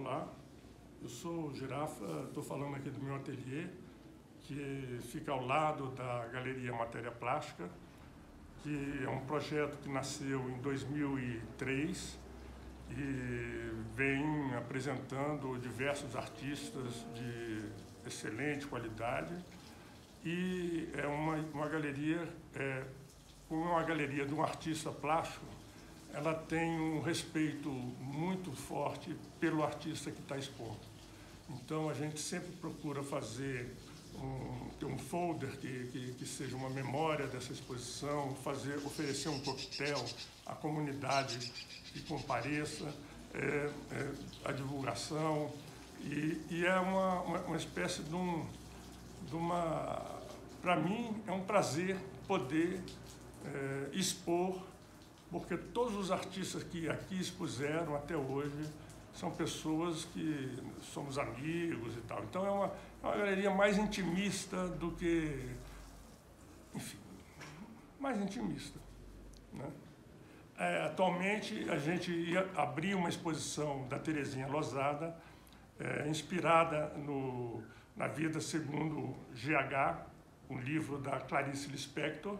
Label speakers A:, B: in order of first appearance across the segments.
A: Olá, eu sou o Girafa, estou falando aqui do meu ateliê, que fica ao lado da Galeria Matéria Plástica, que é um projeto que nasceu em 2003 e vem apresentando diversos artistas de excelente qualidade. E é uma galeria, como é uma galeria de um artista plástico, ela tem um respeito muito forte pelo artista que está expondo. Então, a gente sempre procura fazer um folder que seja uma memória dessa exposição, oferecer um coquetel à comunidade que compareça, a divulgação, e é uma espécie de uma... Para mim, é um prazer poder expor, porque todos os artistas que aqui expuseram até hoje são pessoas que somos amigos e tal. Então é uma galeria mais intimista do que... Enfim, mais intimista, né? Atualmente, a gente ia abrir uma exposição da Terezinha Lozada, inspirada na vida segundo GH, um livro da Clarice Lispector.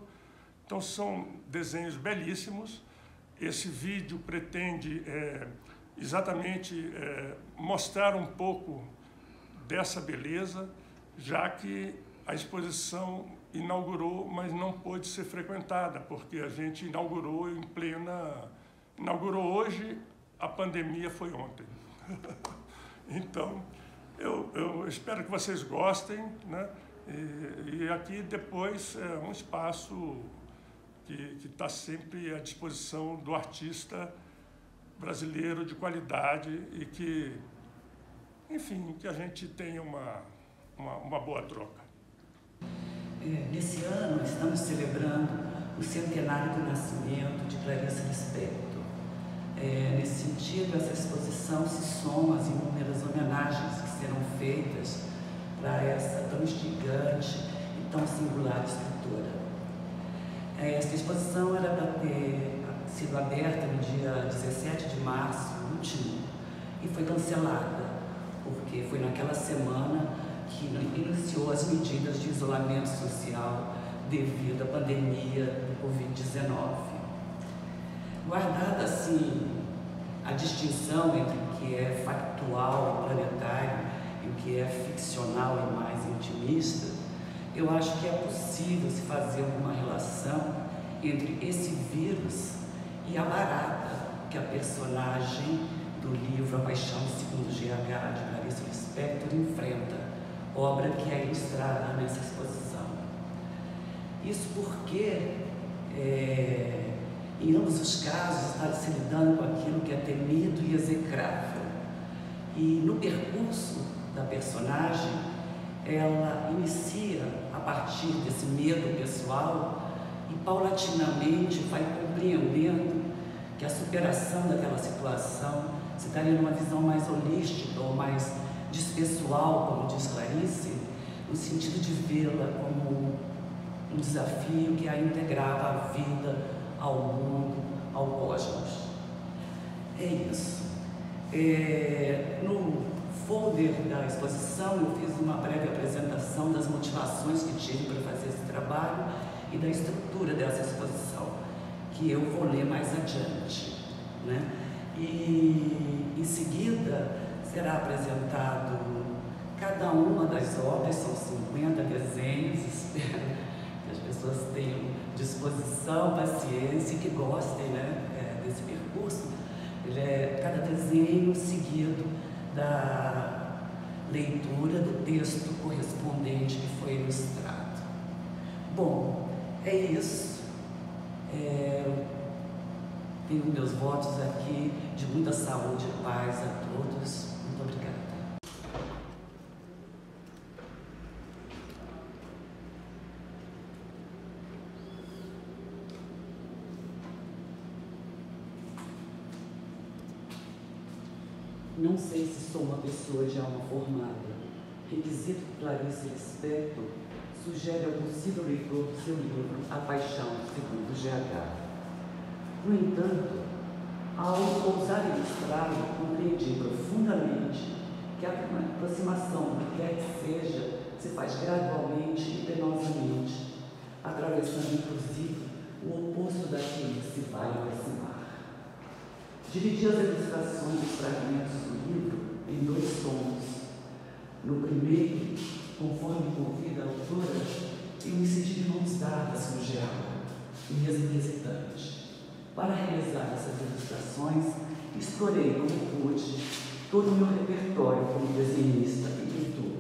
A: Então, são desenhos belíssimos. Esse vídeo pretende exatamente mostrar um pouco dessa beleza, já que a exposição inaugurou, mas não pôde ser frequentada, porque a gente inaugurou em plena... Inaugurou hoje, a pandemia foi ontem. Então, eu espero que vocês gostem, né? E aqui depois é um espaço que está sempre à disposição do artista brasileiro de qualidade e que, enfim, que a gente tenha uma boa troca.
B: Nesse ano, estamos celebrando o centenário do nascimento de Clarice Lispector. Nesse sentido, essa exposição se soma às inúmeras homenagens que serão feitas para essa tão instigante e tão singular escritora. Essa exposição era para ter sido aberta no dia 17 de março último e foi cancelada, porque foi naquela semana que iniciou as medidas de isolamento social devido à pandemia do Covid-19. Guardada, assim, a distinção entre o que é factual e planetário e o que é ficcional e mais intimista, eu acho que é possível se fazer uma relação entre esse vírus e a barata que a personagem do livro A Paixão Segundo GH, de Clarice Lispector, enfrenta, obra que é ilustrada nessa exposição. Isso porque, em ambos os casos, está se lidando com aquilo que é temido e execrável. E no percurso da personagem, ela inicia a partir desse medo pessoal e paulatinamente vai compreendendo que a superação daquela situação se daria numa visão mais holística ou mais despessoal, como diz Clarice, no sentido de vê-la como um desafio que a integrava à vida, ao mundo, ao cosmos. É isso. No folder da exposição, eu fiz uma breve apresentação das motivações que tive para fazer esse trabalho e da estrutura dessa exposição, que eu vou ler mais adiante, né? E, em seguida, será apresentado cada uma das obras, são 50 desenhos, espero que as pessoas tenham disposição, paciência e que gostem, né, desse percurso. Cada desenho seguido da leitura do texto correspondente que foi ilustrado. Bom, é isso. Tenho meus votos aqui de muita saúde e paz a todos. Muito obrigada. Não sei se sou uma pessoa de alma formada. Requisito que Clarice Lispector sugere ao possível leitor do seu livro A Paixão Segundo GH. No entanto, ao ousar ilustrá-lo, compreendi profundamente que a aproximação do que quer que seja se faz gradualmente e penosamente, atravessando inclusive o oposto daquele que se vai aproximar. Dividi as ilustrações dos fragmentos do livro em 2 tons. No primeiro, conforme convida a autora, eu me senti de mãos dadas com Geara, mesmo hesitante. Para realizar essas ilustrações, explorei como pude todo o meu repertório como desenhista e pintor.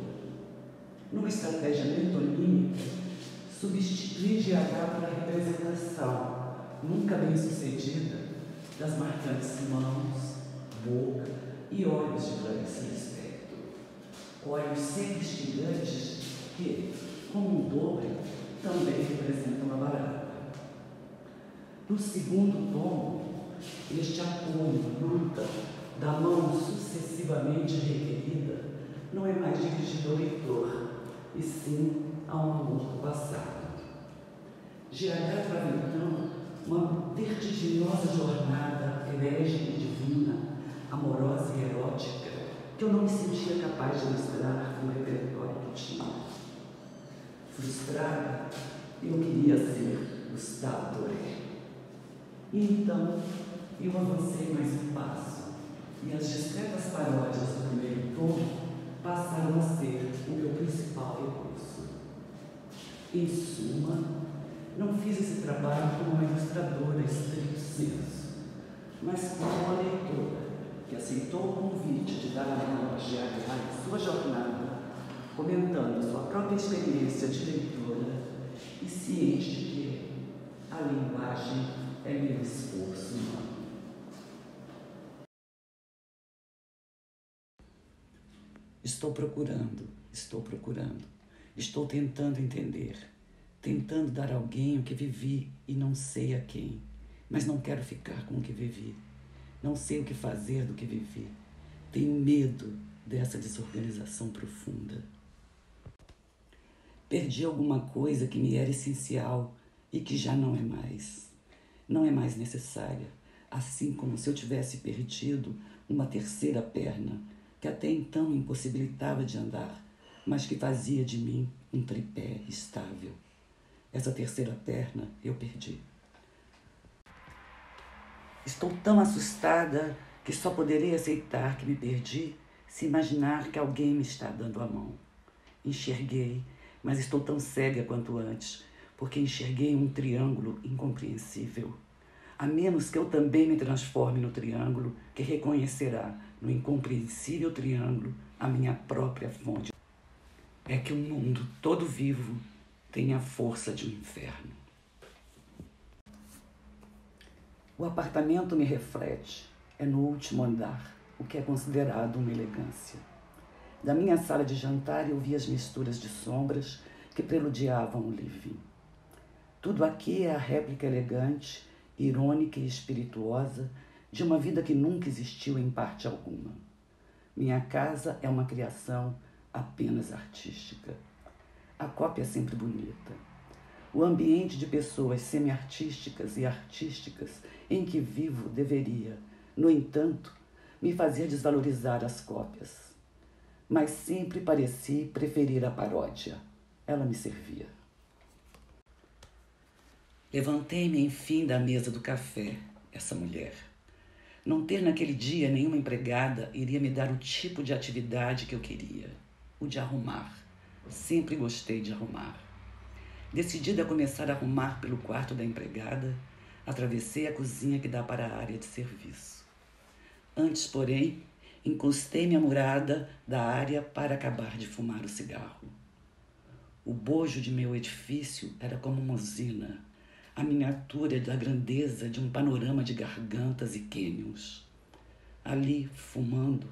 B: Numa estratégia metonímica, substituí GH pela representação, nunca bem sucedida, das marcantes mãos, boca e olhos de Clarice Lispector. Olhos sempre instigantes que, como um dobre, também representam a barata. No segundo tom, este apoio, luta, da mão sucessivamente requerida, não é mais dirigido ao leitor, e sim a um amor passado. GH trava então uma vertiginosa jornada elégica e divina, amorosa e erótica, que eu não me sentia capaz de ilustrar com o repertório que tinha. Frustrada, eu queria ser Gustave Doré. E então, eu avancei mais um passo, e as discretas paródias do primeiro tom passaram a ser o meu principal recurso. Em suma, não fiz esse trabalho como uma ilustradora estricto senso, mas como uma leitora que aceitou o convite de dar a mão a GH em sua jornada, comentando sua própria experiência de leitora e ciente de que a linguagem é meu esforço humano. Estou procurando, estou tentando entender, tentando dar a alguém o que vivi e não sei a quem, mas não quero ficar com o que vivi, não sei o que fazer do que vivi, tenho medo dessa desorganização profunda. Perdi alguma coisa que me era essencial e que já não é mais necessária, assim como se eu tivesse perdido uma terceira perna que até então me impossibilitava de andar, mas que fazia de mim um tripé estável. Essa terceira perna eu perdi. Estou tão assustada que só poderei aceitar que me perdi se imaginar que alguém me está dando a mão. Enxerguei, mas estou tão cega quanto antes, porque enxerguei um triângulo incompreensível. A menos que eu também me transforme no triângulo que reconhecerá no incompreensível triângulo a minha própria fonte. É que o mundo todo vivo tem a força de um inferno. O apartamento me reflete, é no último andar, o que é considerado uma elegância. Da minha sala de jantar eu vi as misturas de sombras que preludiavam o living. Tudo aqui é a réplica elegante, irônica e espirituosa de uma vida que nunca existiu em parte alguma. Minha casa é uma criação apenas artística. A cópia é sempre bonita. O ambiente de pessoas semi-artísticas e artísticas em que vivo deveria, no entanto, me fazer desvalorizar as cópias. Mas sempre pareci preferir a paródia. Ela me servia. Levantei-me, enfim, da mesa do café, essa mulher. Não ter naquele dia nenhuma empregada iria me dar o tipo de atividade que eu queria, o de arrumar. Sempre gostei de arrumar. Decidida a começar a arrumar pelo quarto da empregada, atravessei a cozinha que dá para a área de serviço. Antes, porém, encostei-me à murada da área para acabar de fumar o cigarro. O bojo de meu edifício era como uma usina, a miniatura da grandeza de um panorama de gargantas e cânions. Ali, fumando,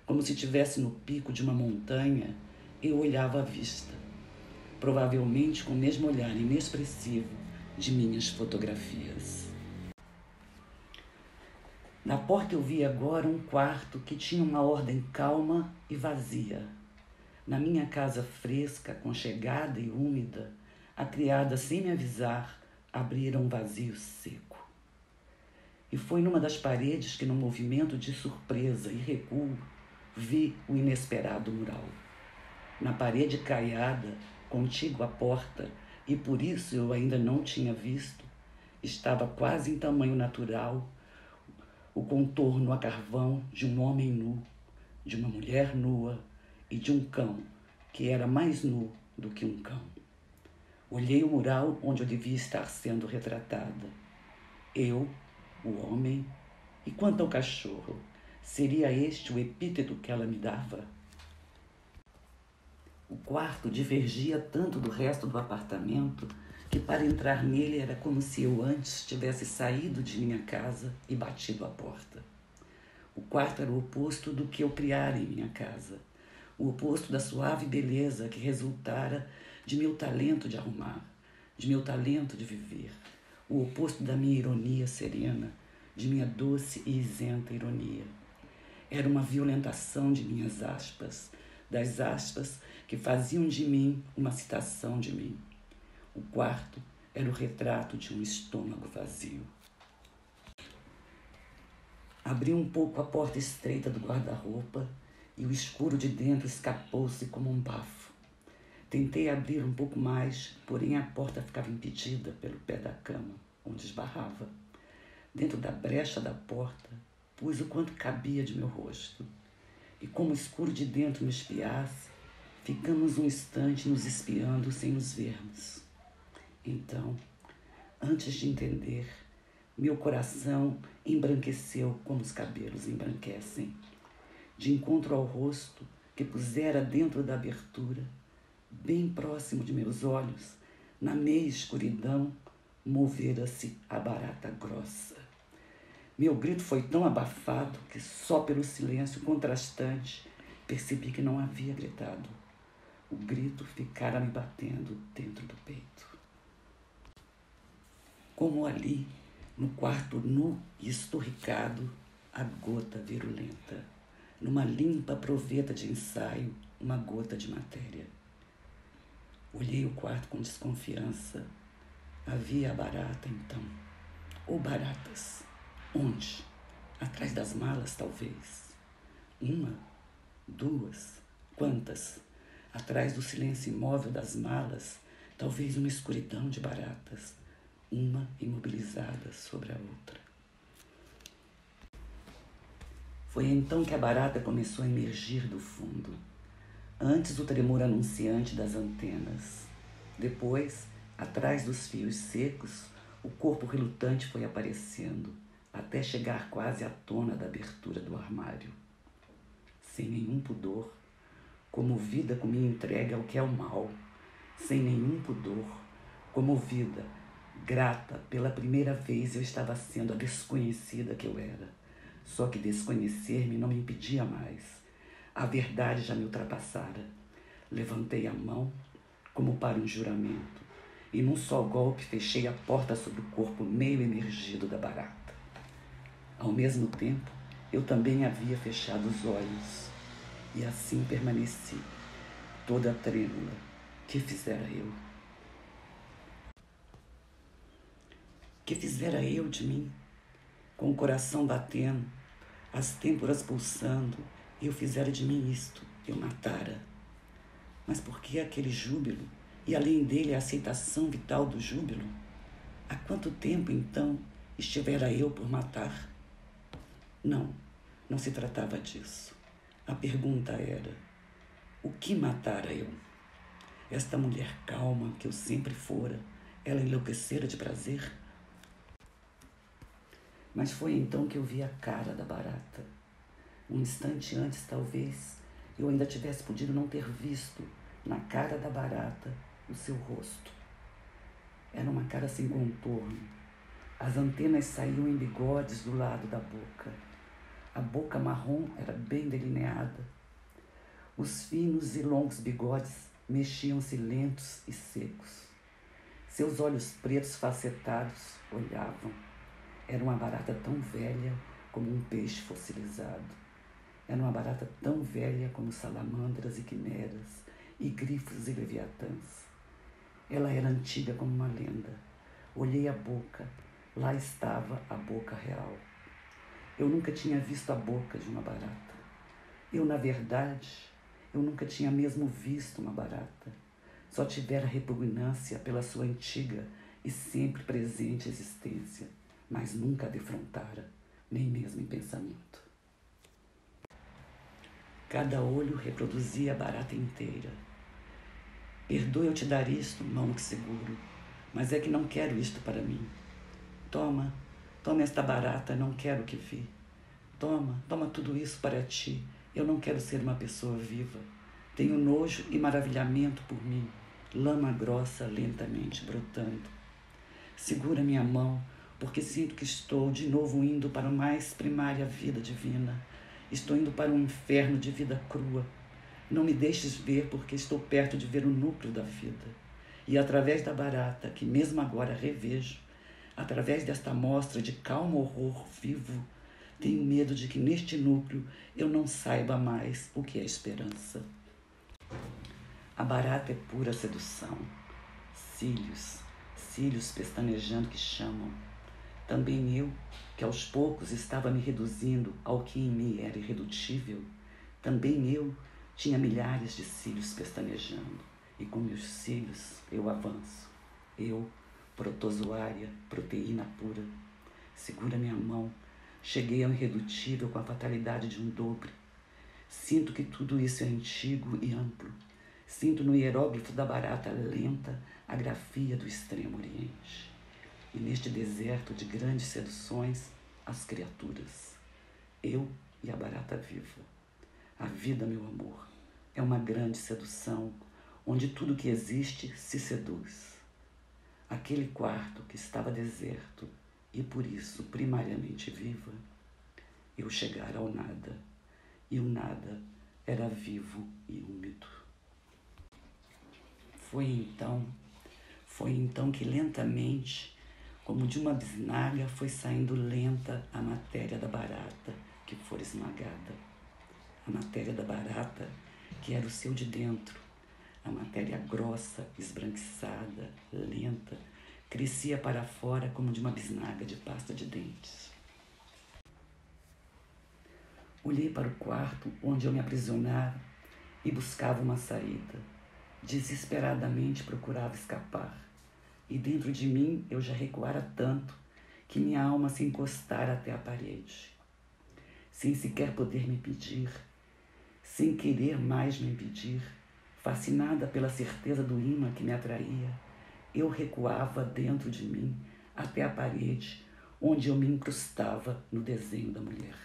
B: como se estivesse no pico de uma montanha, eu olhava a vista, provavelmente com o mesmo olhar inexpressivo de minhas fotografias. Na porta eu vi agora um quarto que tinha uma ordem calma e vazia. Na minha casa fresca, aconchegada e úmida, a criada, sem me avisar, abrira um vazio seco. E foi numa das paredes que, num movimento de surpresa e recuo, vi o inesperado mural. Na parede caiada, contígua à porta, e por isso eu ainda não tinha visto, estava quase em tamanho natural o contorno a carvão de um homem nu, de uma mulher nua e de um cão que era mais nu do que um cão. Olhei o mural onde eu devia estar sendo retratada. Eu, o homem, e quanto ao cachorro, seria este o epíteto que ela me dava? O quarto divergia tanto do resto do apartamento que para entrar nele era como se eu antes tivesse saído de minha casa e batido a porta. O quarto era o oposto do que eu criara em minha casa, o oposto da suave beleza que resultara de meu talento de arrumar, de meu talento de viver, o oposto da minha ironia serena, de minha doce e isenta ironia. Era uma violentação de minhas aspas, das aspas que faziam de mim uma citação de mim. O quarto era o retrato de um estômago vazio. Abri um pouco a porta estreita do guarda-roupa e o escuro de dentro escapou-se como um bafo. Tentei abrir um pouco mais, porém a porta ficava impedida pelo pé da cama, onde esbarrava. Dentro da brecha da porta, pus o quanto cabia de meu rosto. E como o escuro de dentro me espiasse, ficamos um instante nos espiando sem nos vermos. Então, antes de entender, meu coração embranqueceu como os cabelos embranquecem. De encontro ao rosto que pusera dentro da abertura, bem próximo de meus olhos, na meia escuridão, movera-se a barata grossa. Meu grito foi tão abafado que só pelo silêncio contrastante percebi que não havia gritado. O grito ficara me batendo dentro do peito. Como ali, no quarto nu e esturricado, a gota virulenta. Numa limpa proveta de ensaio, uma gota de matéria. Olhei o quarto com desconfiança. Havia a barata, então. Ou baratas. Onde? Atrás das malas, talvez. Uma? Duas? Quantas? Atrás do silêncio imóvel das malas, talvez uma escuridão de baratas, uma imobilizada sobre a outra. Foi então que a barata começou a emergir do fundo. Antes o tremor anunciante das antenas. Depois, atrás dos fios secos, o corpo relutante foi aparecendo, até chegar quase à tona da abertura do armário. Sem nenhum pudor, comovida com minha entrega ao que é o mal, sem nenhum pudor, comovida, grata, pela primeira vez eu estava sendo a desconhecida que eu era. Só que desconhecer-me não me impedia mais. A verdade já me ultrapassara. Levantei a mão, como para um juramento, e num só golpe fechei a porta sobre o corpo meio emergido da barata. Ao mesmo tempo, eu também havia fechado os olhos, e assim permaneci, toda trêmula. Que fizera eu? Que fizera eu de mim? Com o coração batendo, as têmporas pulsando, eu fizera de mim isto, eu matara. Mas por que aquele júbilo? E além dele a aceitação vital do júbilo? Há quanto tempo, então, estivera eu por matar? Não, não se tratava disso. A pergunta era, o que matara eu? Esta mulher calma que eu sempre fora, ela enlouquecera de prazer? Mas foi então que eu vi a cara da barata. Um instante antes, talvez, eu ainda tivesse podido não ter visto, na cara da barata, o seu rosto. Era uma cara sem contorno. As antenas saíam em bigodes do lado da boca. A boca marrom era bem delineada. Os finos e longos bigodes mexiam-se lentos e secos. Seus olhos pretos facetados olhavam. Era uma barata tão velha como um peixe fossilizado. Era uma barata tão velha como salamandras e quimeras, e grifos e leviatãs. Ela era antiga como uma lenda. Olhei a boca. Lá estava a boca real. Eu nunca tinha visto a boca de uma barata. Na verdade, eu nunca tinha mesmo visto uma barata. Só tivera repugnância pela sua antiga e sempre presente existência, mas nunca a defrontara, nem mesmo em pensamento. Cada olho reproduzia a barata inteira. Perdoe eu te dar isto, mão que seguro, mas é que não quero isto para mim. Toma esta barata, não quero que vi. Toma tudo isso para ti. Eu não quero ser uma pessoa viva. Tenho nojo e maravilhamento por mim, lama grossa lentamente brotando. Segura minha mão, porque sinto que estou de novo indo para a mais primária vida divina. Estou indo para um inferno de vida crua. Não me deixes ver, porque estou perto de ver o núcleo da vida. E através da barata, que mesmo agora revejo, através desta amostra de calmo horror vivo, tenho medo de que neste núcleo eu não saiba mais o que é esperança. A barata é pura sedução. Cílios pestanejando que chamam. Também eu, que aos poucos estava me reduzindo ao que em mim era irredutível, também eu tinha milhares de cílios pestanejando, e com meus cílios eu avanço. Eu, protozoária, proteína pura. Segura minha mão. Cheguei ao irredutível com a fatalidade de um dobre. Sinto que tudo isso é antigo e amplo. Sinto no hieróglifo da barata lenta a grafia do extremo oriente. E neste deserto de grandes seduções, as criaturas. Eu e a barata viva. A vida, meu amor, é uma grande sedução, onde tudo que existe se seduz. Aquele quarto que estava deserto e por isso primariamente viva, eu chegara ao nada, e o nada era vivo e úmido. Foi então que lentamente, como de uma bisnaga, foi saindo lenta a matéria da barata que fora esmagada. A matéria da barata que era o seu de dentro, a matéria grossa, esbranquiçada, lenta, crescia para fora como de uma bisnaga de pasta de dentes. Olhei para o quarto onde eu me aprisionara e buscava uma saída. Desesperadamente procurava escapar. E dentro de mim eu já recuara tanto que minha alma se encostara até a parede. Sem sequer poder me impedir, sem querer mais me impedir, fascinada pela certeza do imã que me atraía, eu recuava dentro de mim até a parede onde eu me incrustava no desenho da mulher.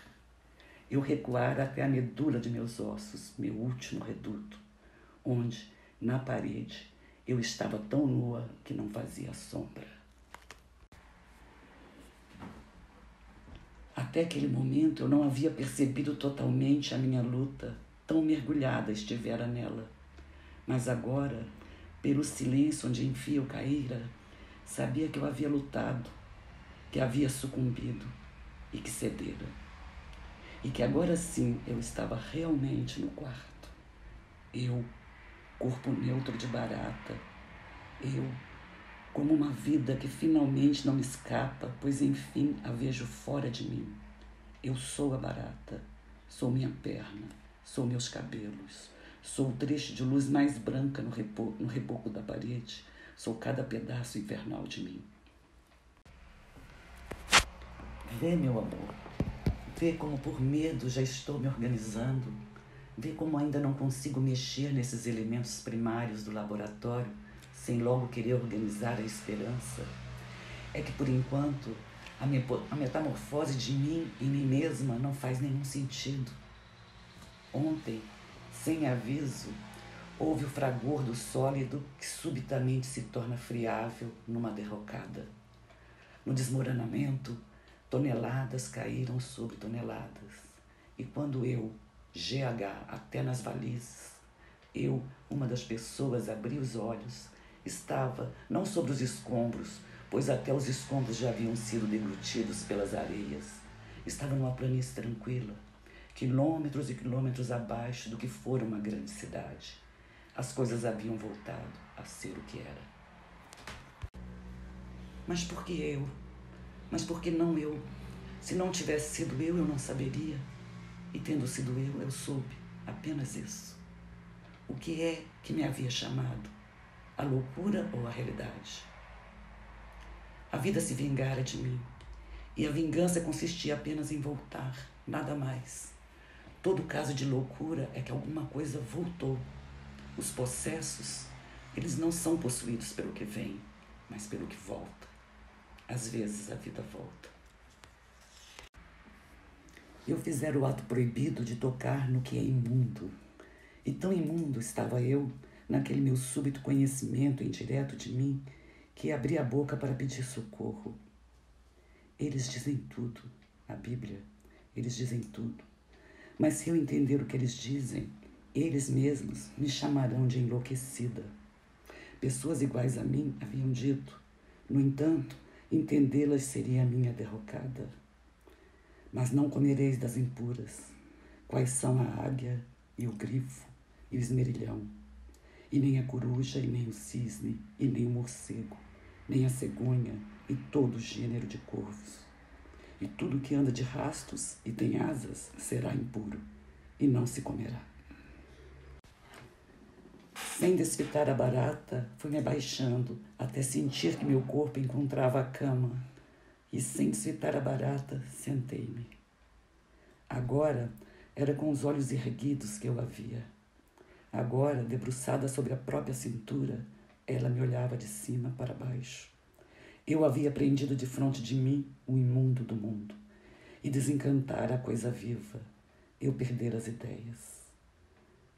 B: Eu recuara até a medula de meus ossos, meu último reduto, onde, na parede, eu estava tão nua que não fazia sombra. Até aquele momento eu não havia percebido totalmente a minha luta, tão mergulhada estivera nela. Mas agora, pelo silêncio onde enfim eu caíra, sabia que eu havia lutado, que havia sucumbido e que cedera. E que agora sim eu estava realmente no quarto. Eu, corpo neutro de barata. Eu, como uma vida que finalmente não me escapa, pois enfim a vejo fora de mim. Eu sou a barata, sou minha perna, sou meus cabelos, sou o trecho de luz mais branca no reboco da parede, sou cada pedaço infernal de mim. Vê, meu amor, vê como por medo já estou me organizando, vê como ainda não consigo mexer nesses elementos primários do laboratório, sem logo querer organizar a esperança. É que, por enquanto, a metamorfose de mim em mim mesma não faz nenhum sentido. Ontem, sem aviso, houve o fragor do sólido que subitamente se torna friável numa derrocada. No desmoronamento, toneladas caíram sobre toneladas. E quando eu, GH até nas valizes, eu, uma das pessoas, abri os olhos, estava não sobre os escombros, pois até os escombros já haviam sido deglutidos pelas areias. Estava numa planície tranquila, quilômetros e quilômetros abaixo do que fora uma grande cidade. As coisas haviam voltado a ser o que era. Mas por que eu? Mas por que não eu? Se não tivesse sido eu não saberia. E tendo sido eu soube apenas isso. O que é que me havia chamado? A loucura ou a realidade? A vida se vingara de mim, e a vingança consistia apenas em voltar, nada mais. Todo caso de loucura é que alguma coisa voltou. Os possessos, eles não são possuídos pelo que vem, mas pelo que volta. Às vezes a vida volta. Eu fizera o ato proibido de tocar no que é imundo. E tão imundo estava eu, naquele meu súbito conhecimento indireto de mim, que abri a boca para pedir socorro. Eles dizem tudo, a Bíblia, eles dizem tudo. Mas se eu entender o que eles dizem, eles mesmos me chamarão de enlouquecida. Pessoas iguais a mim haviam dito. No entanto, entendê-las seria a minha derrocada. Mas não comereis das impuras, quais são a águia e o grifo e o esmerilhão, e nem a coruja e nem o cisne, e nem o morcego, nem a cegonha e todo gênero de corvos. E tudo que anda de rastos e tem asas será impuro, e não se comerá. Sem desfitar a barata, fui-me abaixando, até sentir que meu corpo encontrava a cama, e sem desfitar a barata, sentei-me. Agora era com os olhos erguidos que eu a via. Agora, debruçada sobre a própria cintura, ela me olhava de cima para baixo. Eu havia prendido de fronte de mim o imundo do mundo, e desencantara a coisa viva. Eu perdera as ideias.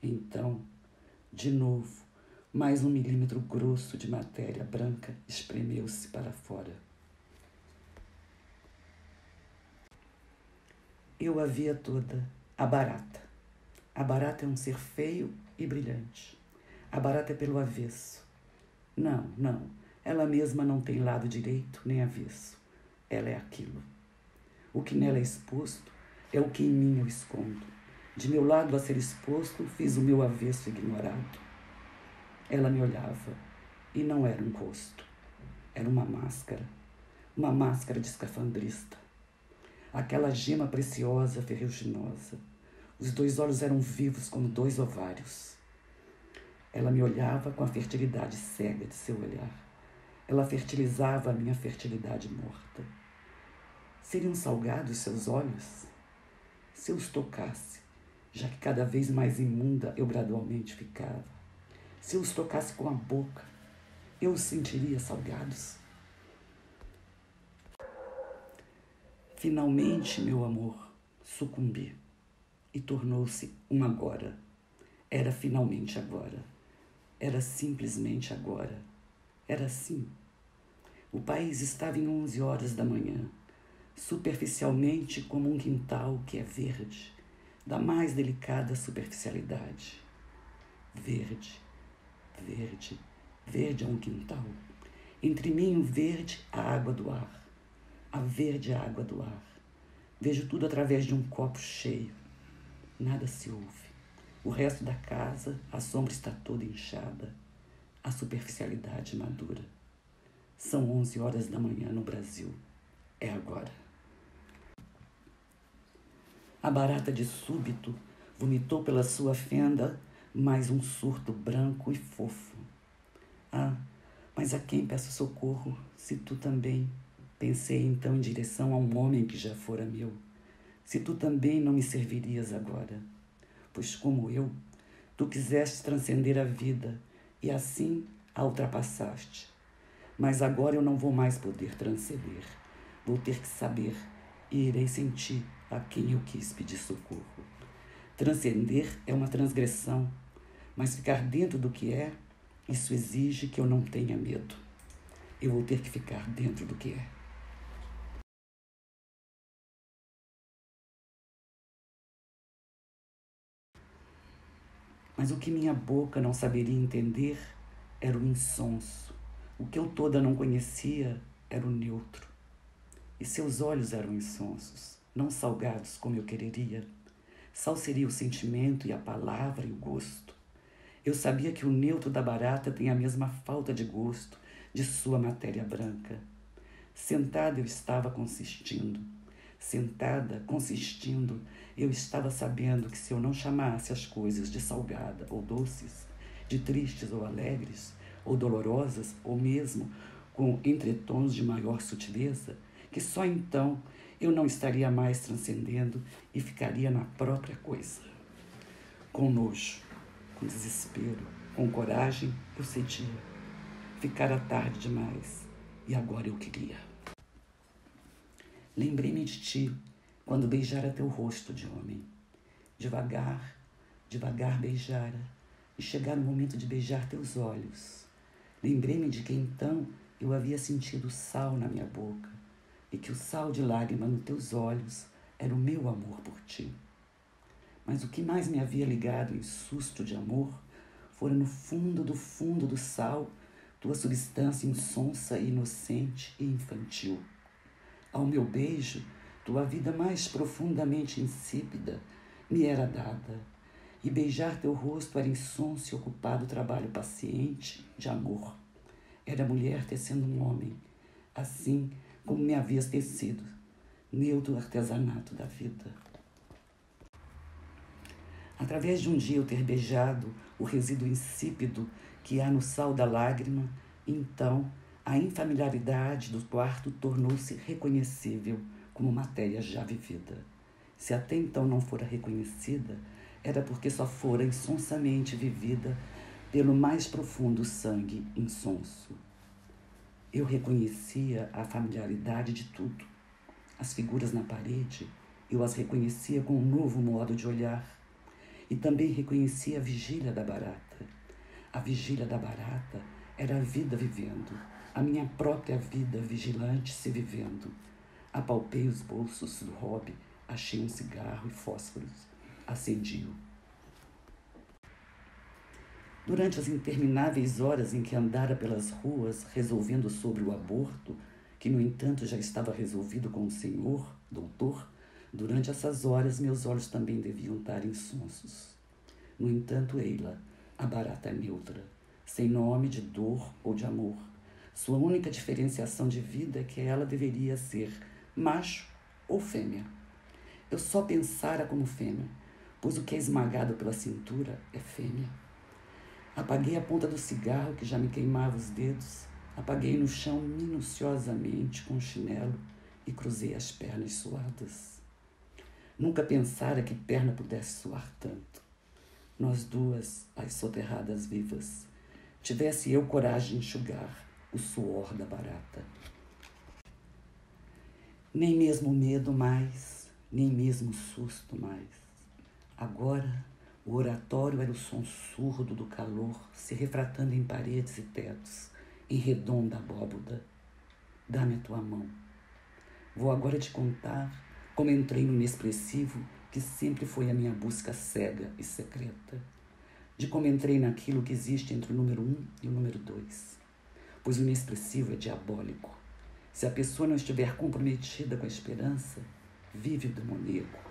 B: Então, de novo, mais 1 milímetro grosso de matéria branca espremeu-se para fora. Eu a via toda, a barata. A barata é um ser feio e brilhante. A barata é pelo avesso. Não, ela mesma não tem lado direito nem avesso. Ela é aquilo. O que nela é exposto é o que em mim eu escondo. De meu lado a ser exposto, fiz o meu avesso ignorado. Ela me olhava, e não era um rosto. Era uma máscara de escafandrista. Aquela gema preciosa, ferruginosa. Os 2 olhos eram vivos como 2 ovários. Ela me olhava com a fertilidade cega de seu olhar. Ela fertilizava a minha fertilidade morta. Seriam salgados seus olhos? Se eu os tocasse, já que cada vez mais imunda eu gradualmente ficava. Se eu os tocasse com a boca, eu os sentiria salgados? Finalmente, meu amor, sucumbi e tornou-se um agora. Era finalmente agora. Era simplesmente agora. Era assim. O país estava em 11 horas da manhã, superficialmente como um quintal que é verde, da mais delicada superficialidade. Verde, verde, verde é um quintal. Entre mim e o verde, a água do ar. A verde é a água do ar. Vejo tudo através de um copo cheio. Nada se ouve. O resto da casa, a sombra está toda inchada. A superficialidade madura. São 11 horas da manhã no Brasil. É agora. A barata de súbito vomitou pela sua fenda mais um surto branco e fofo. Ah, mas a quem peço socorro, se tu também... Pensei então em direção a um homem que já fora meu. Se tu também não me servirias agora, pois como eu, tu quiseste transcender a vida e assim a ultrapassaste. Mas agora eu não vou mais poder transcender. Vou ter que saber e irei sentir a quem eu quis pedir socorro. Transcender é uma transgressão, mas ficar dentro do que é, isso exige que eu não tenha medo. Eu vou ter que ficar dentro do que é. Mas o que minha boca não saberia entender era o insonso. O que eu toda não conhecia era o neutro. E seus olhos eram insonsos, não salgados como eu quereria. Sal seria o sentimento e a palavra e o gosto. Eu sabia que o neutro da barata tem a mesma falta de gosto de sua matéria branca. Sentada eu estava consistindo. Sentada, consistindo, eu estava sabendo que se eu não chamasse as coisas de salgada ou doces, de tristes ou alegres, ou dolorosas, ou mesmo com entretons de maior sutileza, que só então eu não estaria mais transcendendo e ficaria na própria coisa. Com nojo, com desespero, com coragem, eu cedia. Ficara tarde demais, e agora eu queria. Lembrei-me de ti, quando beijara teu rosto de homem. Devagar, devagar beijara, e chegara o momento de beijar teus olhos. Lembrei-me de que então eu havia sentido sal na minha boca, e que o sal de lágrima nos teus olhos era o meu amor por ti. Mas o que mais me havia ligado em susto de amor fora no fundo do sal tua substância insonsa e inocente e infantil. Ao meu beijo, tua vida mais profundamente insípida me era dada, e beijar teu rosto era insonso e ocupado trabalho paciente de amor. Era mulher tecendo um homem, assim como me havias tecido, neutro artesanato da vida. Através de um dia eu ter beijado o resíduo insípido que há no sal da lágrima, então a infamiliaridade do quarto tornou-se reconhecível como matéria já vivida. Se até então não fora reconhecida, era porque só fora insonsamente vivida pelo mais profundo sangue insonso. Eu reconhecia a familiaridade de tudo. As figuras na parede, eu as reconhecia com um novo modo de olhar. E também reconhecia a vigília da barata. A vigília da barata era a vida vivendo, a minha própria vida vigilante se vivendo. Apalpei os bolsos do hobby, achei um cigarro e fósforos. Acedio. Durante as intermináveis horas em que andara pelas ruas resolvendo sobre o aborto, que no entanto já estava resolvido com o senhor, doutor, durante essas horas meus olhos também deviam estar insonsos. No entanto, ei-la, a barata neutra, sem nome de dor ou de amor. Sua única diferenciação de vida é que ela deveria ser macho ou fêmea. Eu só pensara como fêmea, pois o que é esmagado pela cintura é fêmea. Apaguei a ponta do cigarro que já me queimava os dedos, apaguei no chão minuciosamente com o chinelo e cruzei as pernas suadas. Nunca pensara que perna pudesse suar tanto. Nós duas, as soterradas vivas, tivesse eu coragem de enxugar o suor da barata. Nem mesmo medo mais, nem mesmo susto mais. Agora, o oratório era o som surdo do calor se refratando em paredes e tetos, em redonda abóboda. Dá-me a tua mão. Vou agora te contar como entrei no inexpressivo que sempre foi a minha busca cega e secreta. De como entrei naquilo que existe entre o número 1 e o número 2. Pois o inexpressivo é diabólico. Se a pessoa não estiver comprometida com a esperança, vive o demoníaco.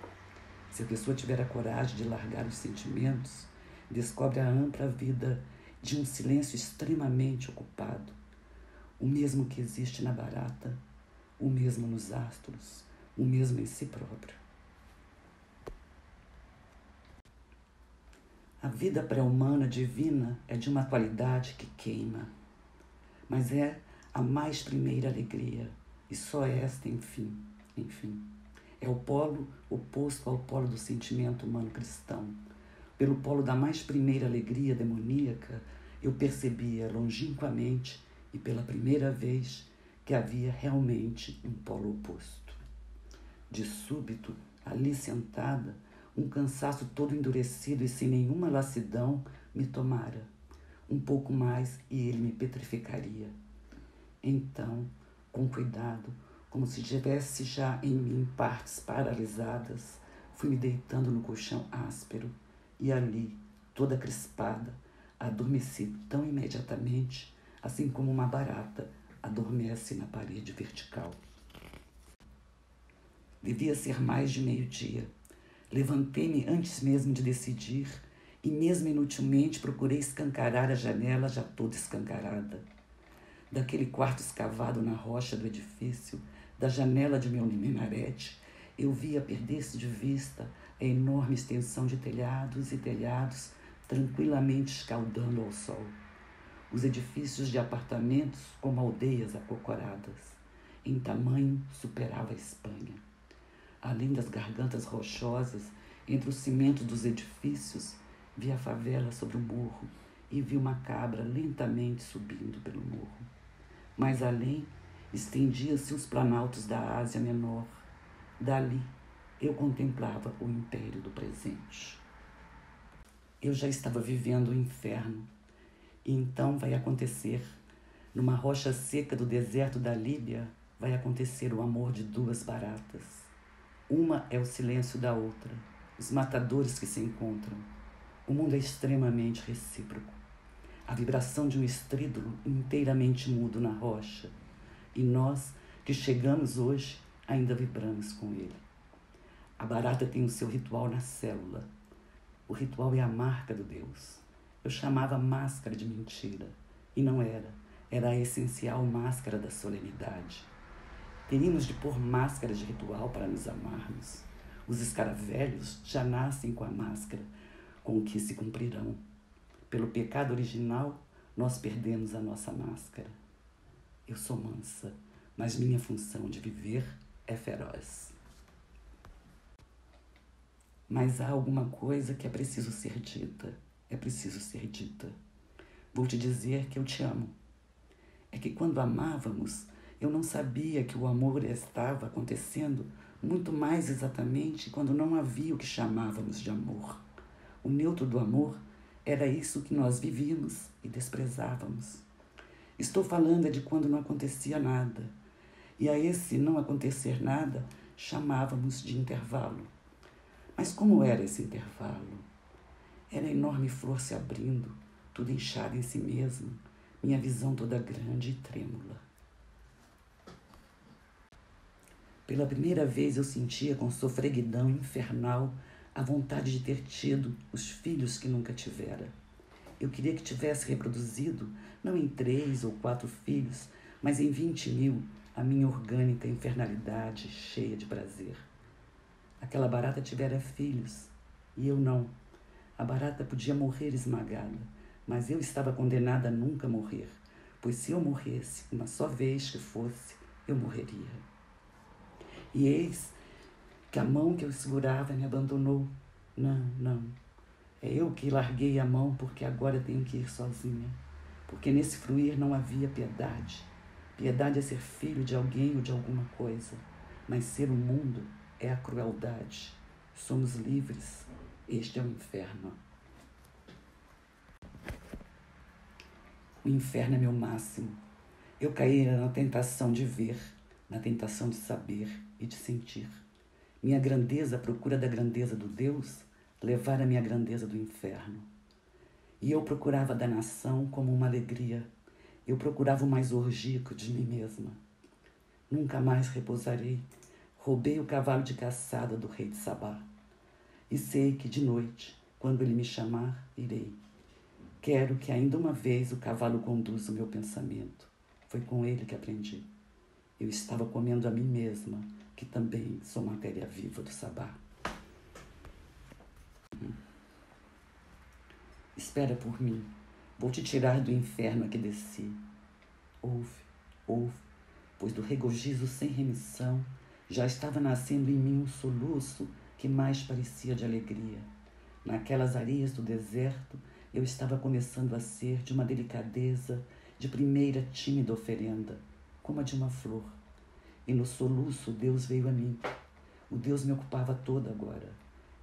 B: Se a pessoa tiver a coragem de largar os sentimentos, descobre a ampla vida de um silêncio extremamente ocupado, o mesmo que existe na barata, o mesmo nos astros, o mesmo em si próprio. A vida pré-humana divina é de uma qualidade que queima, mas é a mais primeira alegria, e só esta, enfim. É o polo oposto ao polo do sentimento humano cristão. Pelo polo da mais primeira alegria demoníaca, eu percebia longínquamente e pela primeira vez que havia realmente um polo oposto. De súbito, ali sentada, um cansaço todo endurecido e sem nenhuma lassidão me tomara. Um pouco mais e ele me petrificaria. Então, com cuidado, como se tivesse já em mim partes paralisadas, fui me deitando no colchão áspero e ali, toda crispada, adormeci tão imediatamente, assim como uma barata adormece na parede vertical. Devia ser mais de meio-dia. Levantei-me antes mesmo de decidir e mesmo inutilmente procurei escancarar a janela já toda escancarada. Daquele quarto escavado na rocha do edifício, da janela de meu minarete, Eu via perder-se de vista a enorme extensão de telhados e telhados tranquilamente escaldando ao sol. Os edifícios de apartamentos como aldeias acocoradas. Em tamanho, superava a Espanha. Além das gargantas rochosas, entre o cimento dos edifícios, vi a favela sobre o morro e vi uma cabra lentamente subindo pelo morro. Mais além, estendia-se os planaltos da Ásia Menor. Dali, eu contemplava o império do presente. Eu já estava vivendo o inferno. E então vai acontecer, numa rocha seca do deserto da Líbia, vai acontecer o amor de duas baratas. Uma é o silêncio da outra, os matadores que se encontram. O mundo é extremamente recíproco. A vibração de um estrídulo inteiramente mudo na rocha. E nós, que chegamos hoje, ainda vibramos com ele. A barata tem o seu ritual na célula. O ritual é a marca do Deus. Eu chamava máscara de mentira. E não era. Era a essencial máscara da solenidade. Teríamos de pôr máscara de ritual para nos amarmos. Os escaravelhos já nascem com a máscara, com o que se cumprirão. Pelo pecado original, nós perdemos a nossa máscara. Eu sou mansa, mas minha função de viver é feroz. Mas há alguma coisa que é preciso ser dita. É preciso ser dita. Vou te dizer que eu te amo. É que quando amávamos, eu não sabia que o amor estava acontecendo muito mais exatamente quando não havia o que chamávamos de amor. O neutro do amor era isso que nós vivíamos e desprezávamos. Estou falando de quando não acontecia nada. E a esse não acontecer nada chamávamos de intervalo. Mas como era esse intervalo? Era a enorme flor se abrindo, tudo inchado em si mesmo, minha visão toda grande e trêmula. Pela primeira vez eu sentia com sofreguidão infernal a vontade de ter tido os filhos que nunca tivera. Eu queria que tivesse reproduzido, não em 3 ou 4 filhos, mas em 20.000, a minha orgânica infernalidade cheia de prazer. Aquela barata tivera filhos, e eu não. A barata podia morrer esmagada, mas eu estava condenada a nunca morrer, pois se eu morresse uma só vez que fosse, eu morreria. E eis que a mão que eu segurava me abandonou. Não. É eu que larguei a mão porque agora tenho que ir sozinha. Porque nesse fluir não havia piedade. Piedade é ser filho de alguém ou de alguma coisa. Mas ser o mundo é a crueldade. Somos livres. Este é o inferno. O inferno é meu máximo. Eu caíra na tentação de ver, na tentação de saber e de sentir. Minha grandeza à procura da grandeza do Deus levara a minha grandeza do inferno. E eu procurava a danação como uma alegria. Eu procurava o mais orgíaco de mim mesma. Nunca mais repousarei. Roubei o cavalo de caçada do rei de Sabá. E sei que de noite, quando ele me chamar, irei. Quero que ainda uma vez o cavalo conduza o meu pensamento. Foi com ele que aprendi. Eu estava comendo a mim mesma, que também sou matéria viva do Sabá. Espera por mim. Vou te tirar do inferno a que desci. Ouve, pois do regozijo sem remissão já estava nascendo em mim um soluço que mais parecia de alegria. Naquelas areias do deserto, eu estava começando a ser de uma delicadeza de primeira tímida oferenda, como a de uma flor. E no soluço Deus veio a mim. O Deus me ocupava toda agora.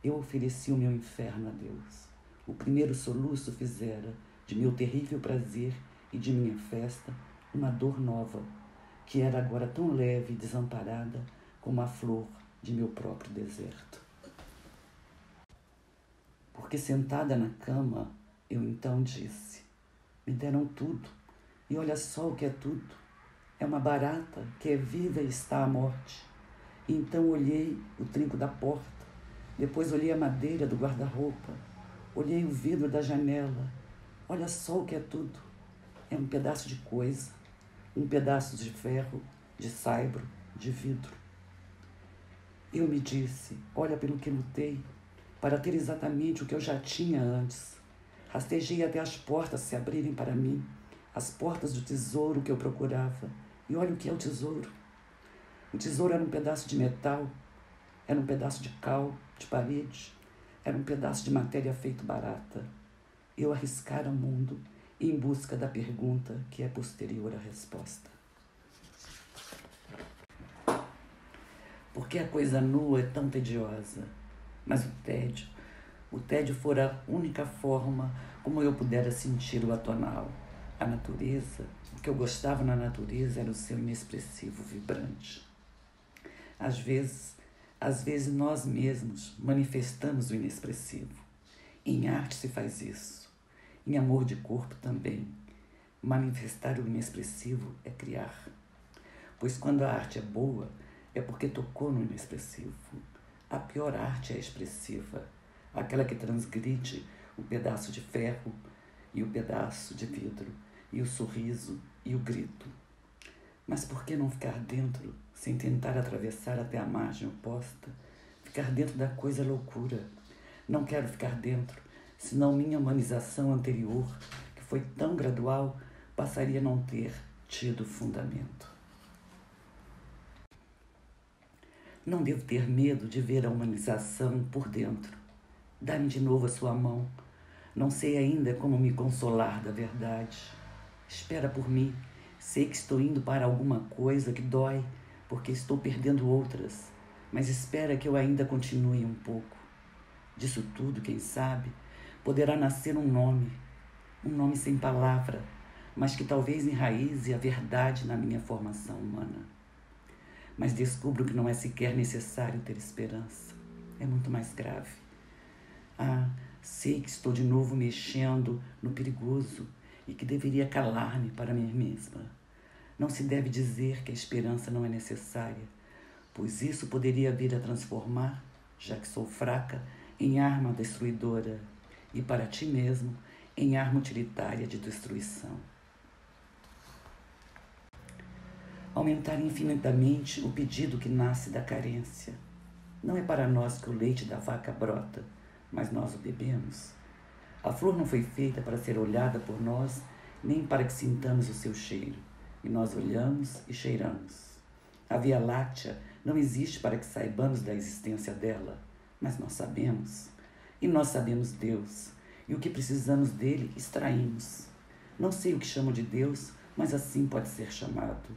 B: Eu ofereci o meu inferno a Deus. O primeiro soluço fizera de meu terrível prazer e de minha festa uma dor nova, que era agora tão leve e desamparada como a flor de meu próprio deserto. Porque sentada na cama, eu então disse: me deram tudo, e olha só o que é tudo. É uma barata que é viva e está à morte. E então olhei o trinco da porta, depois olhei a madeira do guarda-roupa, olhei o vidro da janela. Olha só o que é tudo. É um pedaço de coisa, um pedaço de ferro, de saibro, de vidro. Eu me disse, olha pelo que lutei, para ter exatamente o que eu já tinha antes. Rastejei até as portas se abrirem para mim, as portas do tesouro que eu procurava. E olha o que é o tesouro. O tesouro era um pedaço de metal, era um pedaço de cal, de parede, era um pedaço de matéria feito barata. Eu arriscara o mundo em busca da pergunta que é posterior à resposta. Por que a coisa nua é tão tediosa? Mas o tédio fora a única forma como eu pudera sentir o atonal. A natureza, o que eu gostava na natureza era o seu inexpressivo vibrante. Às vezes nós mesmos manifestamos o inexpressivo. Em arte se faz isso. Em amor de corpo também. Manifestar o inexpressivo é criar. Pois quando a arte é boa, é porque tocou no inexpressivo. A pior arte é a expressiva, aquela que transgride o pedaço de ferro e o pedaço de vidro, e o sorriso e o grito. Mas por que não ficar dentro, sem tentar atravessar até a margem oposta? Ficar dentro da coisa loucura. Não quero ficar dentro, senão minha humanização anterior, que foi tão gradual, passaria a não ter tido fundamento. Não devo ter medo de ver a humanização por dentro. Dá-me de novo a sua mão. Não sei ainda como me consolar da verdade. Espera por mim. Sei que estou indo para alguma coisa que dói, porque estou perdendo outras. Mas espera que eu ainda continue um pouco. Disso tudo, quem sabe, poderá nascer um nome sem palavra, mas que talvez enraize a verdade na minha formação humana. Mas descubro que não é sequer necessário ter esperança. É muito mais grave. Sei que estou de novo mexendo no perigoso e que deveria calar-me para mim mesma. Não se deve dizer que a esperança não é necessária, pois isso poderia vir a transformar, já que sou fraca, em arma destruidora e para ti mesmo em arma utilitária de destruição. Aumentar infinitamente o pedido que nasce da carência. Não é para nós que o leite da vaca brota, mas nós o bebemos. A flor não foi feita para ser olhada por nós, nem para que sintamos o seu cheiro, e nós olhamos e cheiramos. A Via Láctea não existe para que saibamos da existência dela, mas nós sabemos. E nós sabemos Deus, e o que precisamos dele extraímos. Não sei o que chamo de Deus, mas assim pode ser chamado.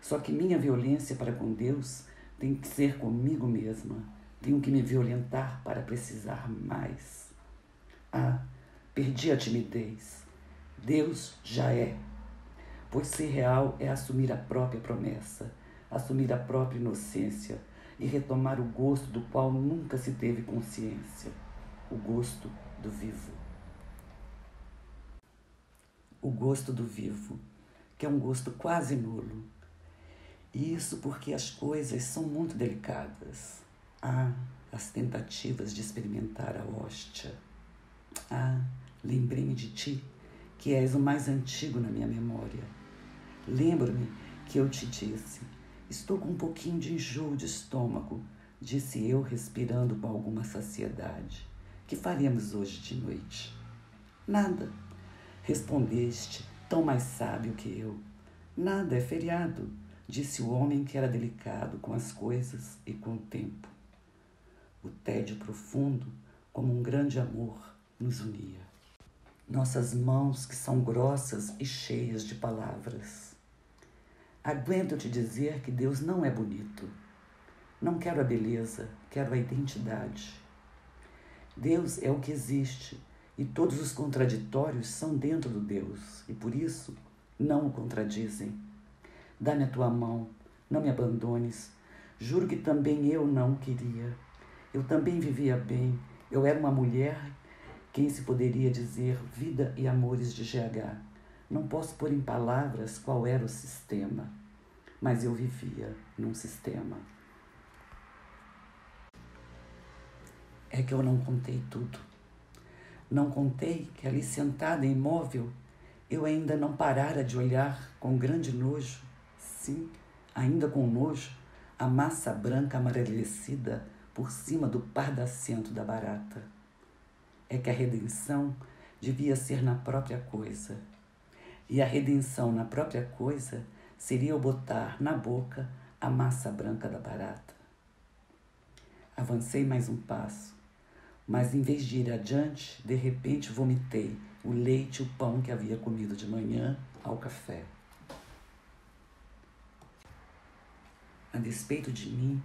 B: Só que minha violência para com Deus tem que ser comigo mesma. Tenho que me violentar para precisar mais. Perdi a timidez. Deus já é. Pois ser real é assumir a própria promessa, assumir a própria inocência e retomar o gosto do qual nunca se teve consciência. O gosto do vivo. O gosto do vivo, que é um gosto quase nulo. E isso porque as coisas são muito delicadas. As tentativas de experimentar a hóstia. Lembrei-me de ti, que és o mais antigo na minha memória. Lembro-me que eu te disse, estou com um pouquinho de enjoo de estômago, disse eu respirando com alguma saciedade. Que faremos hoje de noite? Nada, respondeste, tão mais sábio que eu. Nada, é feriado, disse o homem que era delicado com as coisas e com o tempo. O tédio profundo, como um grande amor, nos unia. Nossas mãos que são grossas e cheias de palavras. Aguento te dizer que Deus não é bonito. Não quero a beleza, quero a identidade. Deus é o que existe e todos os contraditórios são dentro do Deus e por isso não o contradizem. Dá-me a tua mão, não me abandones. Juro que também eu não queria. Eu também vivia bem. Eu era uma mulher, quem se poderia dizer vida e amores de GH. Não posso pôr em palavras qual era o sistema, mas eu vivia num sistema. É que eu não contei tudo. Não contei que ali sentada imóvel, eu ainda não parara de olhar com grande nojo, sim, ainda com nojo, a massa branca amarelecida por cima do pardacento da barata. É que a redenção devia ser na própria coisa. E a redenção na própria coisa seria eu botar na boca a massa branca da barata. Avancei mais um passo, mas em vez de ir adiante, de repente vomitei o leite e o pão que havia comido de manhã ao café. A despeito de mim,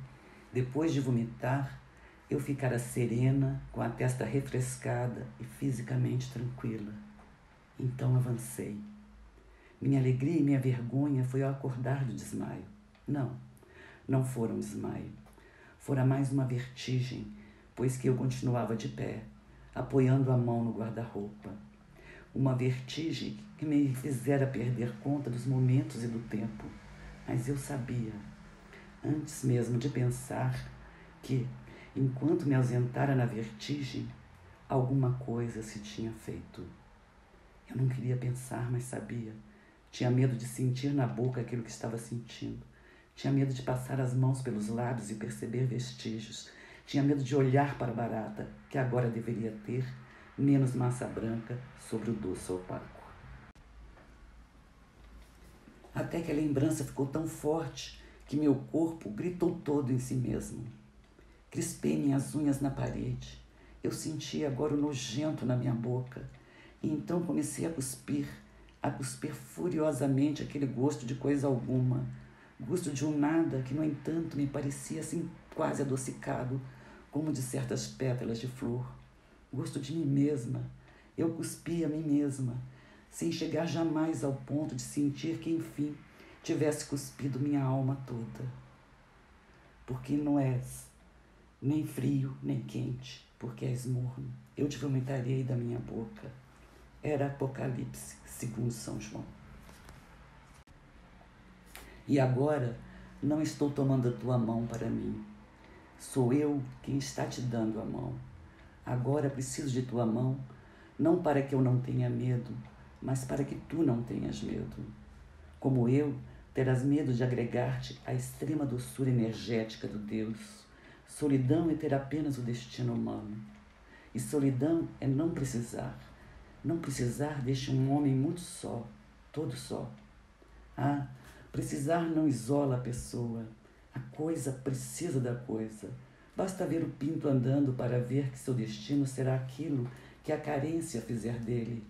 B: depois de vomitar, eu ficara serena, com a testa refrescada e fisicamente tranquila. Então avancei. Minha alegria e minha vergonha foi ao acordar do desmaio. Não foram desmaio. Fora mais uma vertigem, pois que eu continuava de pé, apoiando a mão no guarda-roupa. Uma vertigem que me fizera perder conta dos momentos e do tempo. Mas eu sabia, antes mesmo de pensar, que, enquanto me ausentara na vertigem, alguma coisa se tinha feito. Eu não queria pensar, mas sabia. Tinha medo de sentir na boca aquilo que estava sentindo. Tinha medo de passar as mãos pelos lábios e perceber vestígios. Tinha medo de olhar para a barata, que agora deveria ter menos massa branca sobre o doce opaco. Até que a lembrança ficou tão forte que meu corpo gritou todo em si mesmo. Crispei minhas unhas na parede. Eu sentia agora o nojento na minha boca. E então comecei a cuspir furiosamente aquele gosto de coisa alguma. Gosto de um nada que, no entanto, me parecia assim quase adocicado, como de certas pétalas de flor. Gosto de mim mesma. Eu cuspi a mim mesma, sem chegar jamais ao ponto de sentir que, enfim, tivesse cuspido minha alma toda. Porque não és nem frio, nem quente, porque és morno. Eu te vomitarei da minha boca. Era Apocalipse, segundo São João. E agora não estou tomando a tua mão para mim. Sou eu quem está te dando a mão. Agora preciso de tua mão, não para que eu não tenha medo, mas para que tu não tenhas medo. Como eu, terás medo de agregar-te à extrema doçura energética do Deus. Solidão é ter apenas o destino humano. E solidão é não precisar. Não precisar deixa um homem muito só, todo só. Precisar não isola a pessoa. A coisa precisa da coisa. Basta ver o pinto andando para ver que seu destino será aquilo que a carência fizer dele.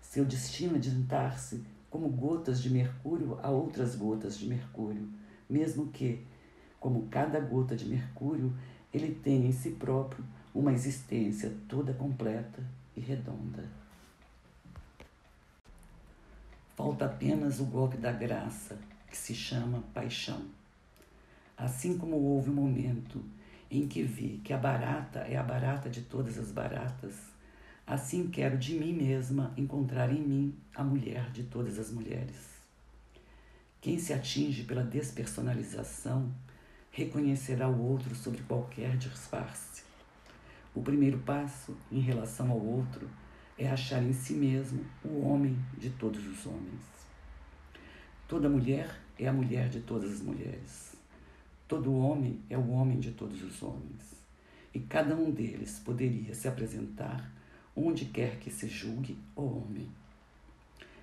B: Seu destino é adiantar-se como gotas de mercúrio a outras gotas de mercúrio, mesmo que, como cada gota de mercúrio, ele tenha em si próprio uma existência toda completa e redonda. Falta apenas o golpe da graça, que se chama paixão. Assim como houve um momento em que vi que a barata é a barata de todas as baratas, assim quero de mim mesma encontrar em mim a mulher de todas as mulheres. Quem se atinge pela despersonalização reconhecerá o outro sobre qualquer disfarce. O primeiro passo em relação ao outro é achar em si mesmo o homem de todos os homens. Toda mulher é a mulher de todas as mulheres. Todo homem é o homem de todos os homens. E cada um deles poderia se apresentar onde quer que se julgue o homem.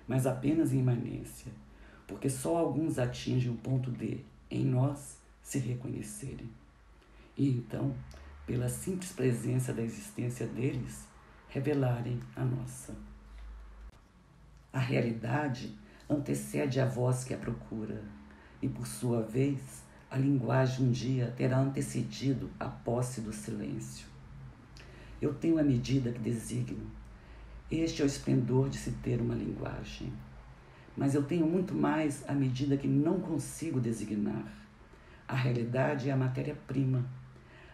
B: Mas apenas em imanência, porque só alguns atingem o ponto de, em nós, se reconhecerem. E então, pela simples presença da existência deles, revelarem a nossa. A realidade antecede a voz que a procura, e por sua vez, a linguagem um dia terá antecedido a posse do silêncio. Eu tenho a medida que designo. Este é o esplendor de se ter uma linguagem. Mas eu tenho muito mais a medida que não consigo designar. A realidade é a matéria-prima.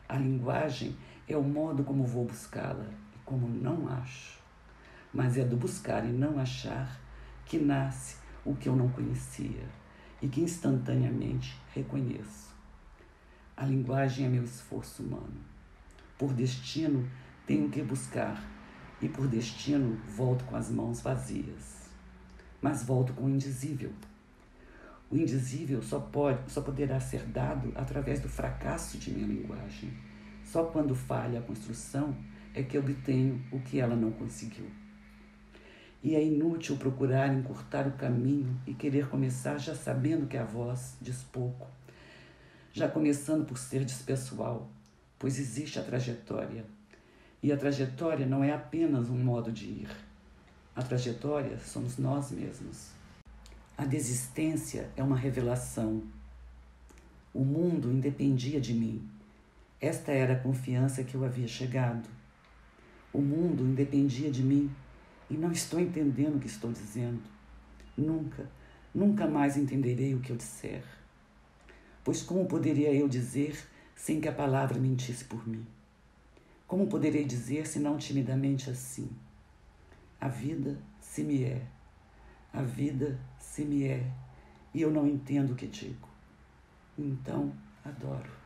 B: A linguagem é o modo como vou buscá-la e como não acho. Mas é do buscar e não achar que nasce o que eu não conhecia e que instantaneamente reconheço. A linguagem é meu esforço humano. Por destino, tenho que buscar e por destino volto com as mãos vazias. Mas volto com o indizível. O indizível só poderá ser dado através do fracasso de minha linguagem. Só quando falha a construção é que obtenho o que ela não conseguiu. E é inútil procurar encurtar o caminho e querer começar já sabendo que a voz diz pouco, já começando por ser despessoal, pois existe a trajetória. E a trajetória não é apenas um modo de ir. A trajetória somos nós mesmos. A desistência é uma revelação. O mundo independia de mim. Esta era a confiança que eu havia chegado. O mundo independia de mim e não estou entendendo o que estou dizendo. Nunca mais entenderei o que eu disser. Pois como poderia eu dizer sem que a palavra mentisse por mim? Como poderei dizer senão timidamente assim? A vida se me é. A vida se me é. E eu não entendo o que digo. Então, adoro.